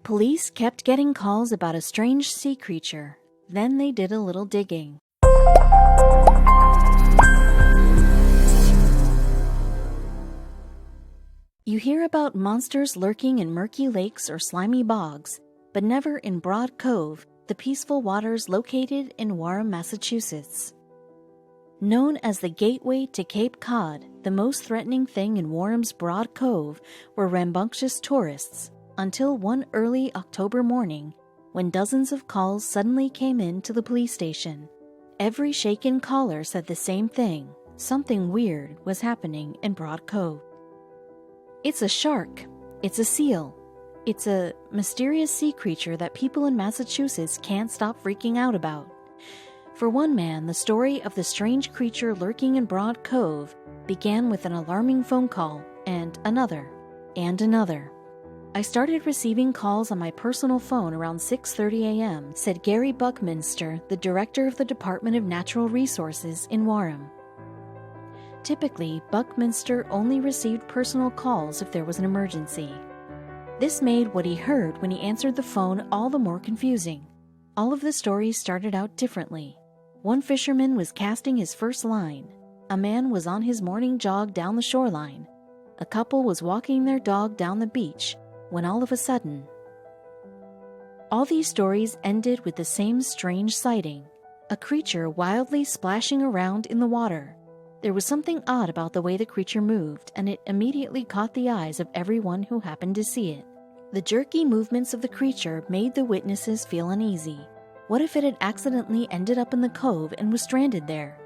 Police kept getting calls about a strange sea creature. Then they did a little digging. You hear about monsters lurking in murky lakes or slimy bogs, but never in Broad Cove, the peaceful waters located in Wareham, Massachusetts. Known as the gateway to Cape Cod, the most threatening thing in Wareham's Broad Cove were rambunctious tourists, until one early October morning, when dozens of calls suddenly came in to the police station. Every shaken caller said the same thing: something weird was happening in Broad Cove. It's a shark. It's a seal. It's a mysterious sea creature that people in Massachusetts can't stop freaking out about. For one man, the story of the strange creature lurking in Broad Cove began with an alarming phone call, and another, and another. I started receiving calls on my personal phone around 6:30 a.m., said Gary Buckminster, the director of the Department of Natural Resources in Wareham. Typically, Buckminster only received personal calls if there was an emergency. This made what he heard when he answered the phone all the more confusing. All of the stories started out differently. One fisherman was casting his first line. A man was on his morning jog down the shoreline. A couple was walking their dog down the beach, when all of a sudden... All these stories ended with the same strange sighting: a creature wildly splashing around in the water. There was something odd about the way the creature moved, and it immediately caught the eyes of everyone who happened to see it. The jerky movements of the creature made the witnesses feel uneasy. What if it had accidentally ended up in the cove and was stranded there?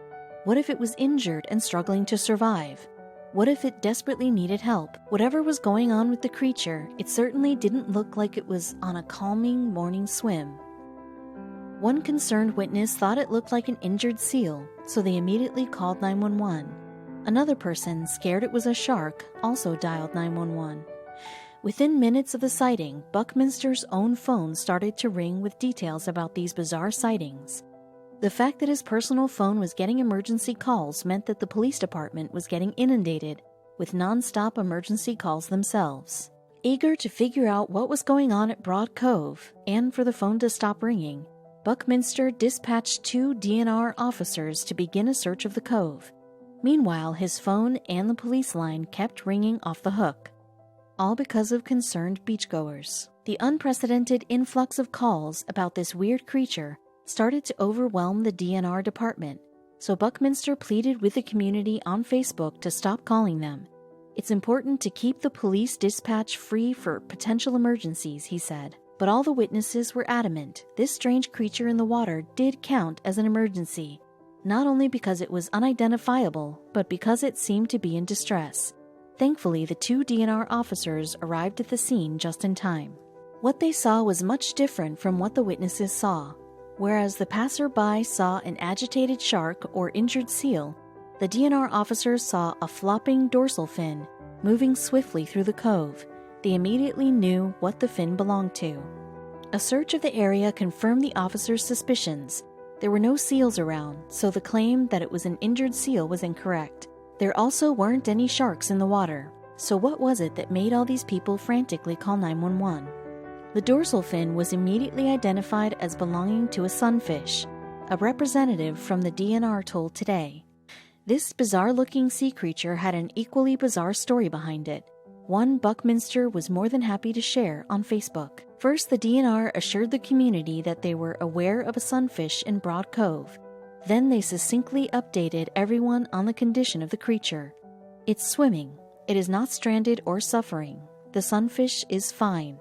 What if it was injured and struggling to survive? What if it desperately needed help? Whatever was going on with the creature, it certainly didn't look like it was on a calming morning swim. One concerned witness thought it looked like an injured seal, so they immediately called 911. Another person, scared it was a shark, also dialed 911. Within minutes of the sighting, Buckminster's own phone started to ring with details about these bizarre sightings. The fact that his personal phone was getting emergency calls meant that the police department was getting inundated with non-stop emergency calls themselves. Eager to figure out what was going on at Broad Cove, and for the phone to stop ringing, Buckminster dispatched 2 DNR officers to begin a search of the cove. Meanwhile, his phone and the police line kept ringing off the hook. All because of concerned beachgoers. The unprecedented influx of calls about this weird creature started to overwhelm the DNR department, so Buckminster pleaded with the community on Facebook to stop calling them. It's important to keep the police dispatch free for potential emergencies, he said. But all the witnesses were adamant this strange creature in the water did count as an emergency, not only because it was unidentifiable, but because it seemed to be in distress. Thankfully, the 2 DNR officers arrived at the scene just in time. What they saw was much different from what the witnesses saw. Whereas the passerby saw an agitated shark or injured seal, the DNR officers saw a flopping dorsal fin moving swiftly through the cove. They immediately knew what the fin belonged to. A search of the area confirmed the officers' suspicions. There were no seals around, so the claim that it was an injured seal was incorrect. There also weren't any sharks in the water. So what was it that made all these people frantically call 911? The dorsal fin was immediately identified as belonging to a sunfish, a representative from the DNR told Today. This bizarre-looking sea creature had an equally bizarre story behind it, one Buckminster was more than happy to share on Facebook. First, the DNR assured the community that they were aware of a sunfish in Broad Cove. Then they succinctly updated everyone on the condition of the creature. It's swimming. It is not stranded or suffering. The sunfish is fine.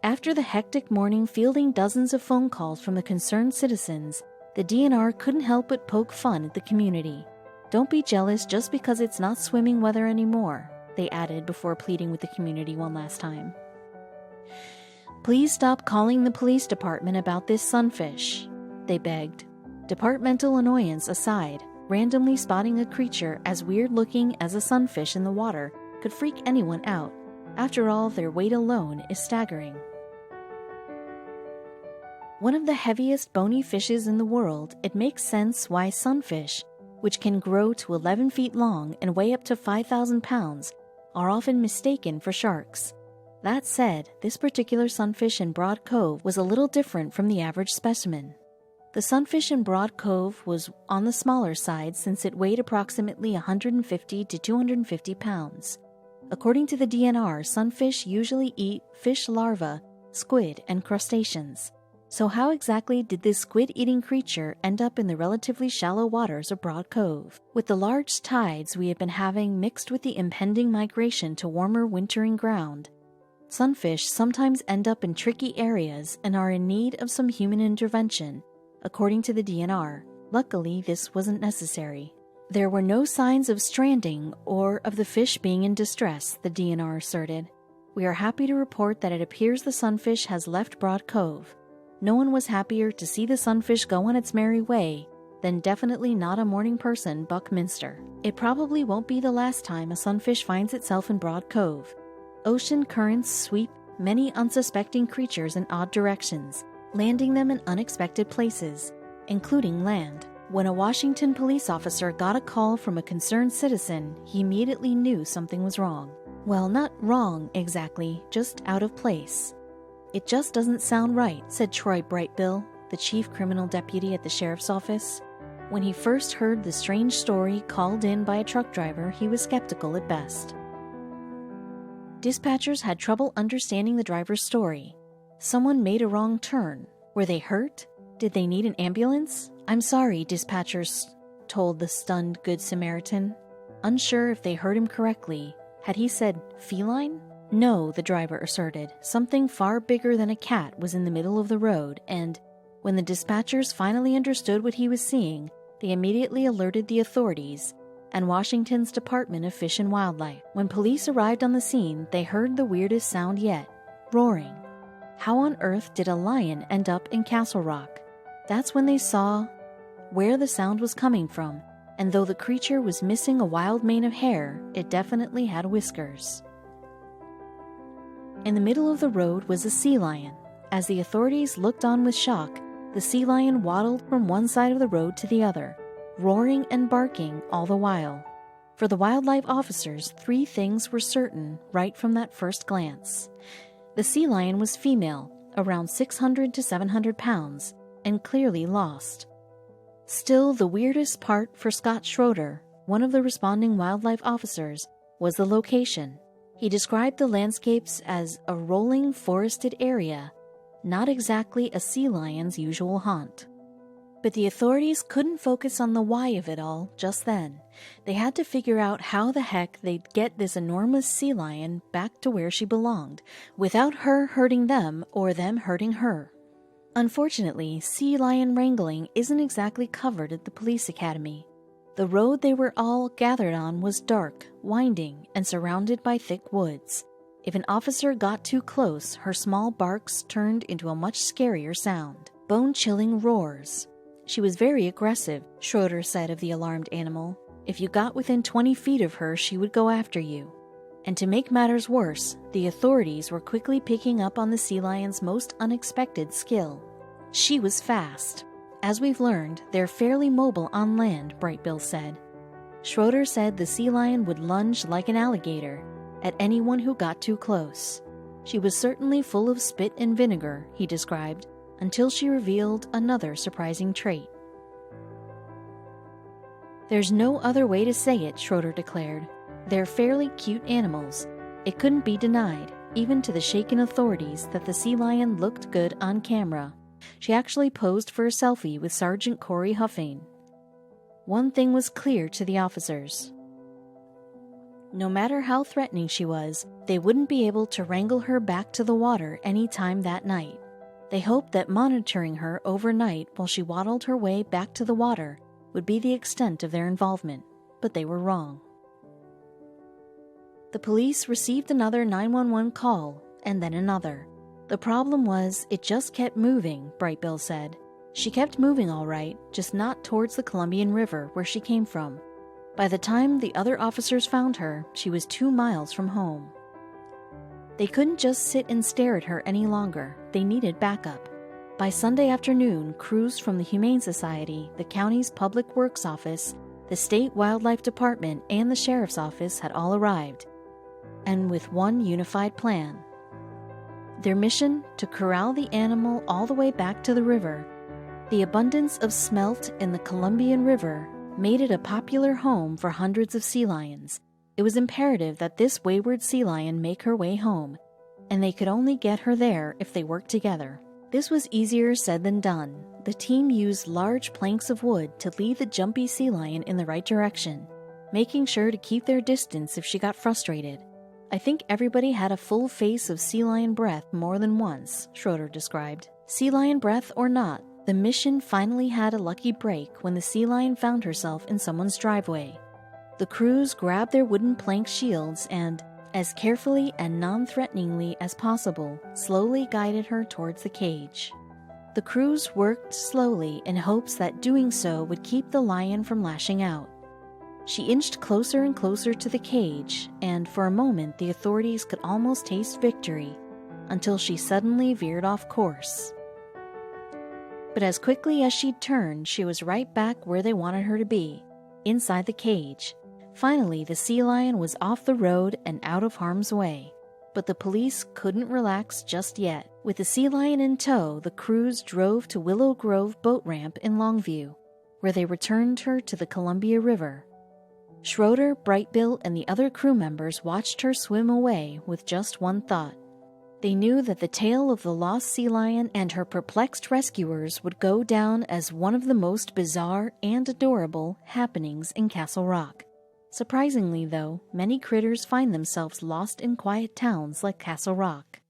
After the hectic morning fielding dozens of phone calls from the concerned citizens, the DNR couldn't help but poke fun at the community. Don't be jealous just because it's not swimming weather anymore, they added before pleading with the community one last time. Please stop calling the police department about this sunfish, they begged. Departmental annoyance aside, randomly spotting a creature as weird-looking as a sunfish in the water could freak anyone out. After all, their weight alone is staggering. One of the heaviest bony fishes in the world, it makes sense why sunfish, which can grow to 11 feet long and weigh up to 5,000 pounds, are often mistaken for sharks. That said, this particular sunfish in Broad Cove was a little different from the average specimen. The sunfish in Broad Cove was on the smaller side since it weighed approximately 150 to 250 pounds. According to the DNR, sunfish usually eat fish larvae, squid, and crustaceans. So how exactly did this squid-eating creature end up in the relatively shallow waters of Broad Cove? With the large tides we have been having mixed with the impending migration to warmer wintering ground, sunfish sometimes end up in tricky areas and are in need of some human intervention, according to the DNR. Luckily, this wasn't necessary. There were no signs of stranding or of the fish being in distress, the DNR asserted. We are happy to report that it appears the sunfish has left Broad Cove. No one was happier to see the sunfish go on its merry way than definitely not a morning person, Buckminster. It probably won't be the last time a sunfish finds itself in Broad Cove. Ocean currents sweep many unsuspecting creatures in odd directions, landing them in unexpected places, including land. When a Washington police officer got a call from a concerned citizen, he immediately knew something was wrong. Well, not wrong exactly, just out of place. "It just doesn't sound right," said Troy Brightbill, the chief criminal deputy at the sheriff's office. When he first heard the strange story called in by a truck driver, he was skeptical at best. Dispatchers had trouble understanding the driver's story. Someone made a wrong turn. Were they hurt? Did they need an ambulance? "I'm sorry," dispatchers told the stunned Good Samaritan, unsure if they heard him correctly. Had he said feline? No, the driver asserted. Something far bigger than a cat was in the middle of the road, and when the dispatchers finally understood what he was seeing, they immediately alerted the authorities and Washington's Department of Fish and Wildlife. When police arrived on the scene, they heard the weirdest sound yet: roaring. How on earth did a lion end up in Castle Rock? That's when they saw where the sound was coming from, and though the creature was missing a wild mane of hair, it definitely had whiskers. In the middle of the road was a sea lion. As the authorities looked on with shock, the sea lion waddled from one side of the road to the other, roaring and barking all the while. For the wildlife officers, 3 things were certain right from that first glance. The sea lion was female, around 600 to 700 pounds, and clearly lost. Still, the weirdest part for Scott Schroeder, one of the responding wildlife officers, was the location. He described the landscapes as a rolling forested area, not exactly a sea lion's usual haunt. But the authorities couldn't focus on the why of it all just then. They had to figure out how the heck they'd get this enormous sea lion back to where she belonged, without her hurting them or them hurting her. Unfortunately, sea lion wrangling isn't exactly covered at the police academy. The road they were all gathered on was dark, winding, and surrounded by thick woods. If an officer got too close, her small barks turned into a much scarier sound. Bone-chilling roars. She was very aggressive, Schroeder said of the alarmed animal. If you got within 20 feet of her, she would go after you. And to make matters worse, the authorities were quickly picking up on the sea lion's most unexpected skill. She was fast. As we've learned, they're fairly mobile on land, Brightbill said. Schroeder said the sea lion would lunge like an alligator at anyone who got too close. She was certainly full of spit and vinegar, he described, until she revealed another surprising trait. "There's no other way to say it," Schroeder declared. "They're fairly cute animals. It couldn't be denied, even to the shaken authorities, that the sea lion looked good on camera. She actually posed for a selfie with Sergeant Corey Huffing." One thing was clear to the officers. No matter how threatening she was, they wouldn't be able to wrangle her back to the water any time that night. They hoped that monitoring her overnight while she waddled her way back to the water would be the extent of their involvement, but they were wrong. The police received another 911 call, and then another. The problem was, it just kept moving, Brightbill said. She kept moving all right, just not towards the Columbian River where she came from. By the time the other officers found her, she was 2 miles from home. They couldn't just sit and stare at her any longer. They needed backup. By Sunday afternoon, crews from the Humane Society, the county's Public Works Office, the State Wildlife Department, and the Sheriff's Office had all arrived, and with one unified plan. Their mission? To corral the animal all the way back to the river. The abundance of smelt in the Columbian River made it a popular home for hundreds of sea lions. It was imperative that this wayward sea lion make her way home, and they could only get her there if they worked together. This was easier said than done. The team used large planks of wood to lead the jumpy sea lion in the right direction, making sure to keep their distance if she got frustrated. I think everybody had a full face of sea lion breath more than once, Schroeder described. Sea lion breath or not, the mission finally had a lucky break when the sea lion found herself in someone's driveway. The crews grabbed their wooden plank shields and, as carefully and non-threateningly as possible, slowly guided her towards the cage. The crews worked slowly in hopes that doing so would keep the lion from lashing out. She inched closer and closer to the cage, and for a moment the authorities could almost taste victory, until she suddenly veered off course. But as quickly as she'd turned, she was right back where they wanted her to be, inside the cage. Finally, the sea lion was off the road and out of harm's way. But the police couldn't relax just yet. With the sea lion in tow, the crews drove to Willow Grove boat ramp in Longview, where they returned her to the Columbia River. Schroeder, Brightbill, and the other crew members watched her swim away with just one thought. They knew that the tale of the lost sea lion and her perplexed rescuers would go down as one of the most bizarre and adorable happenings in Castle Rock. Surprisingly, though, many critters find themselves lost in quiet towns like Castle Rock.